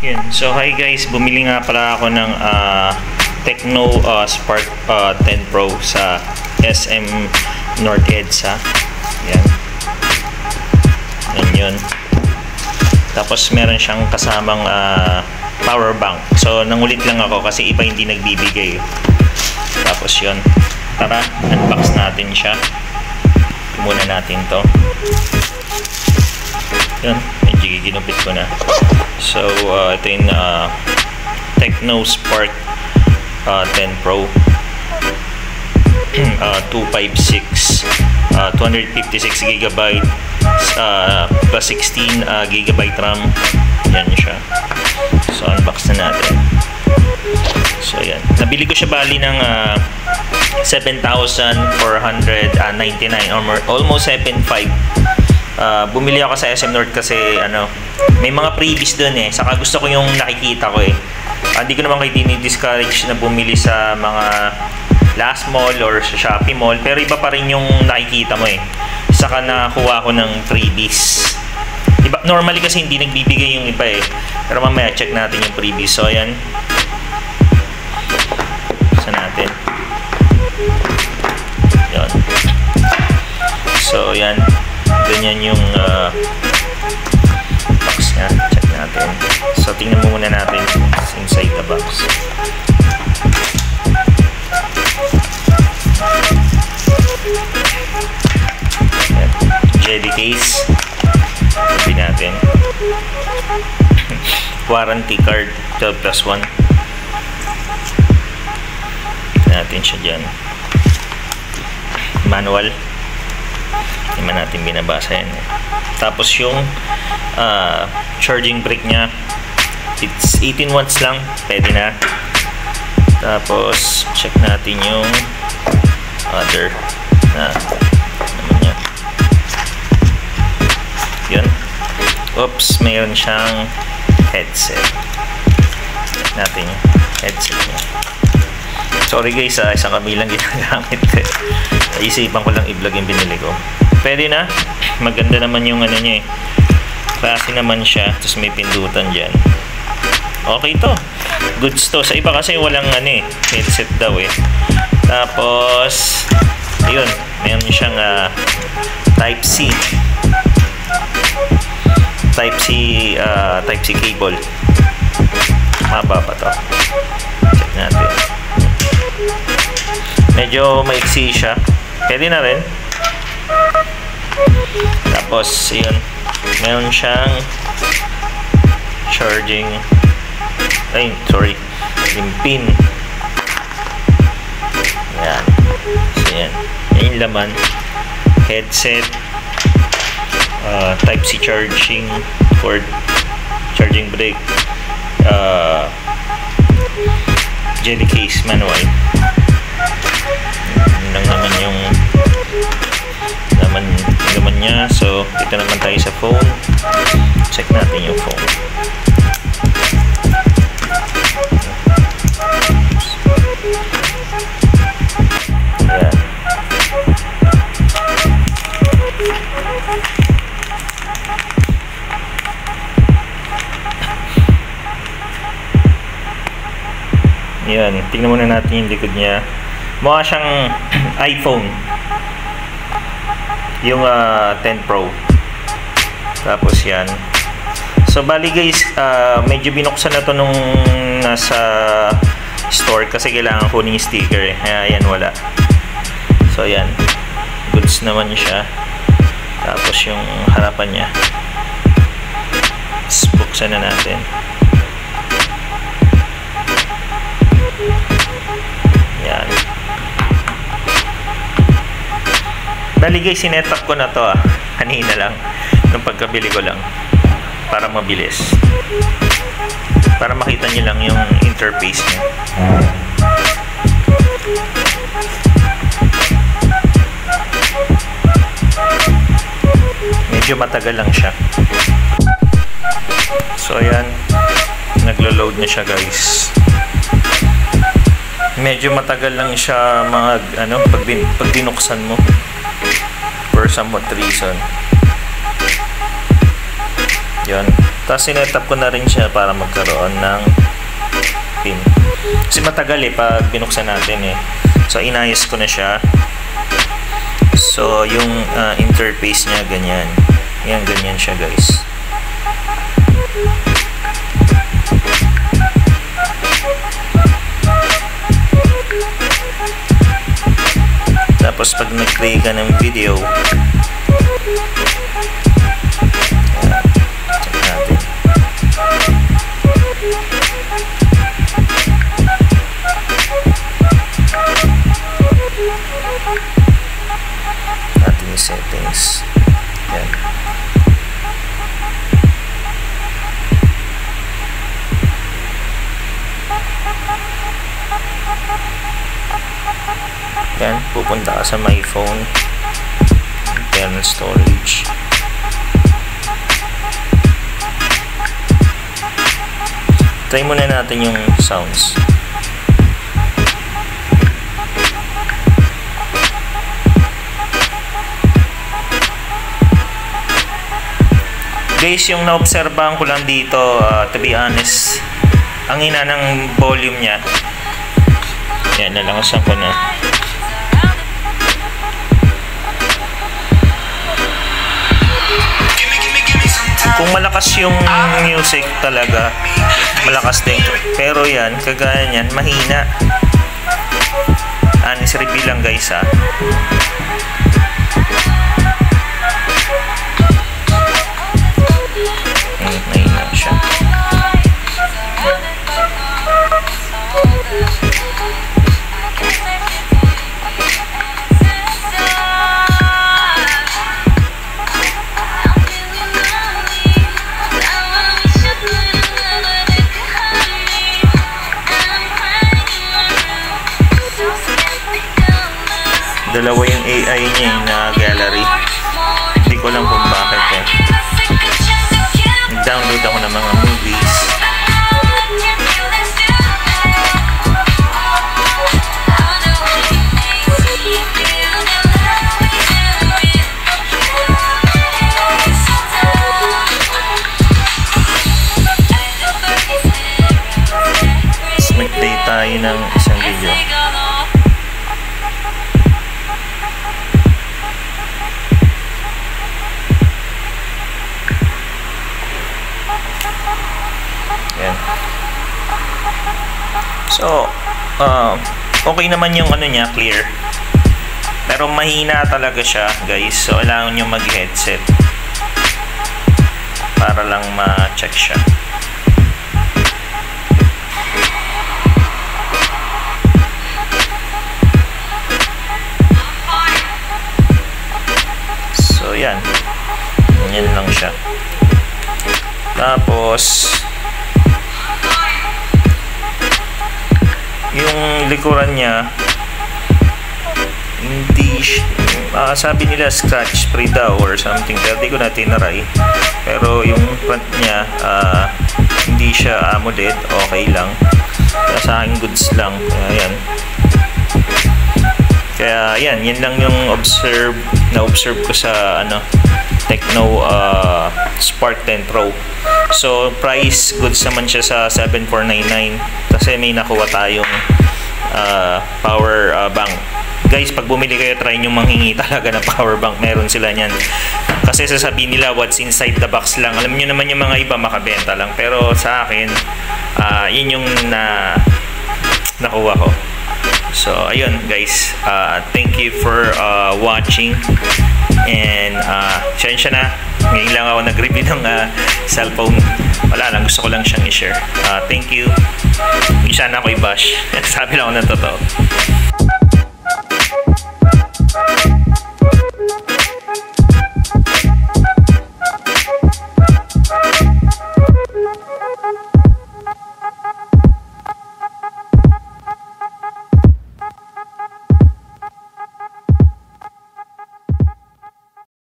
Yun. So hi guys, bumili nga pala ako ng Tecno Spark 10 Pro sa SM North EDSA. Yan. Yan yun. Tapos meron siyang kasamang power bank. So nangulit lang ako kasi iba hindi nagbibigay. Tapos yun. Tara, unbox natin siya. Muna natin to. Yun, medyo ginupit ko na. So ito yung Tecno Spark 10 Pro 256 256 GB plus 16 GB RAM. Yan siya. So unbox na natin. So yan, nabili ko siya bali ng 7,499 or more, almost 7,500. Bumili ako sa SM North kasi may mga freebies doon eh. Saka gusto ko yung nakikita ko eh. Hindi ko naman kayo dinidiscourage na bumili sa mga Last Mall or sa Shopee Mall, pero iba pa rin yung nakikita mo eh. Saka nakuha ko ng freebies. Iba, normally kasi hindi nagbibigay yung iba eh. Pero mamaya check natin yung freebies. So ayan. Sa natin. Yan. So ayan. Ganyan yung box niya. Check natin. So tingnan muna natin inside the box. Ayan. Jelly case. Sabi natin. Warranty card 12+1. Natin siya dyan. Manual. Hindi man natin binabasa yan eh. Tapos yung charging brick nya, it's 18 watts lang, pwede na. Tapos check natin yung other na naman nya. Yun. Oops, mayroon siyang headset. Check natin yung headset nya. Sorry guys, isang kabilang ginagamit ko. Isipan ko lang i-vlog yung binili ko. Pwede na. Maganda naman yung niya eh. Klase naman siya. Tapos may pindutan dyan. Okay to. Goods to. Sa iba kasi walang headset daw eh. Tapos yun. Mayroon siyang Type-C. Type-C cable. Maba pa to. Check natin. Medyo maiksi siya. Pwede na rin. Tapos yun, meron siyang charging yung pin. Yan. So yan. Yan yung laman. Headset, Type-C charging cord, charging brick, jelly case manual. Yun lang naman yung laman niya. So dito naman tayo sa phone. Check natin yung phone. Ayan. Ayan, tingnan muna natin yung likod niya. Mukha siyang iPhone. Yung 10 Pro. Tapos yan. So bali guys, medyo binuksan na to nung nasa store kasi kailangan kunin yung sticker eh. Ayan, wala. So yan. Goods naman siya. Tapos yung harapan niya. Buksan na natin. Yan. Bali guys, sinetap ko na to kanina lang, nung pagkabili ko lang, para mabilis, para makita nyo lang yung interface nya. Medyo matagal lang siya. So ayan, naglo-load na siya guys. Medyo matagal lang siya pag binuksan mo. For some reason. Yan. Tapos sinetap ko na rin siya para magkaroon ng pin. Kasi matagal pag binuksan natin So inayos ko na siya. So yung interface niya ganyan. Yan, ganyan siya guys. Tapos pag nag-play ka ng video, ating settings. Yan. Yan, pupunta ka sa my phone, internal storage. Try muna natin yung sounds. Guys, yung naobserbahan ko lang dito, to be honest, ang hina ng volume niya. Yan, nalangasan ko na. Kung malakas yung music talaga, malakas din. Pero yan, kagaya niyan, mahina. Honest review lang guys mahina siya. Dalawa yung AI niya na gallery. Hindi ko alam kung bakit Nag-download ako ng mga movies. Tapos mag-play tayo ng isang video. Yan. So, okay naman yung niya, clear. Pero mahina talaga siya, guys. So, kailangan nyo mag-headset para lang ma-check siya. So, yan. Yan lang siya. Tapos yung likuran niya hindi sabi nila scratch free daw or something, pero di ko na tinaray. Pero yung front niya hindi siya AMOLED, okay lang. Kaya sa akin goods lang. Kaya yan lang yung na-observe ko sa Tecno Spark 10 Pro. So price goods naman siya sa 7,499 kasi may nakuha tayong power bank. Guys, pag bumili kayo, try nyo manghingi talaga ng power bank. Meron sila niyan. Kasi sasabihin nila what's inside the box lang. Alam nyo naman yung mga iba makabenta lang. Pero sa akin, yun yung nakuha ko. So ayun guys, thank you for watching. And sensya na, ngayon lang ako nag-review ng cellphone. Wala lang, gusto ko lang siyang i-share. Thank you. Hindi sana ako i-bash. Sabi lang ako ng totoo.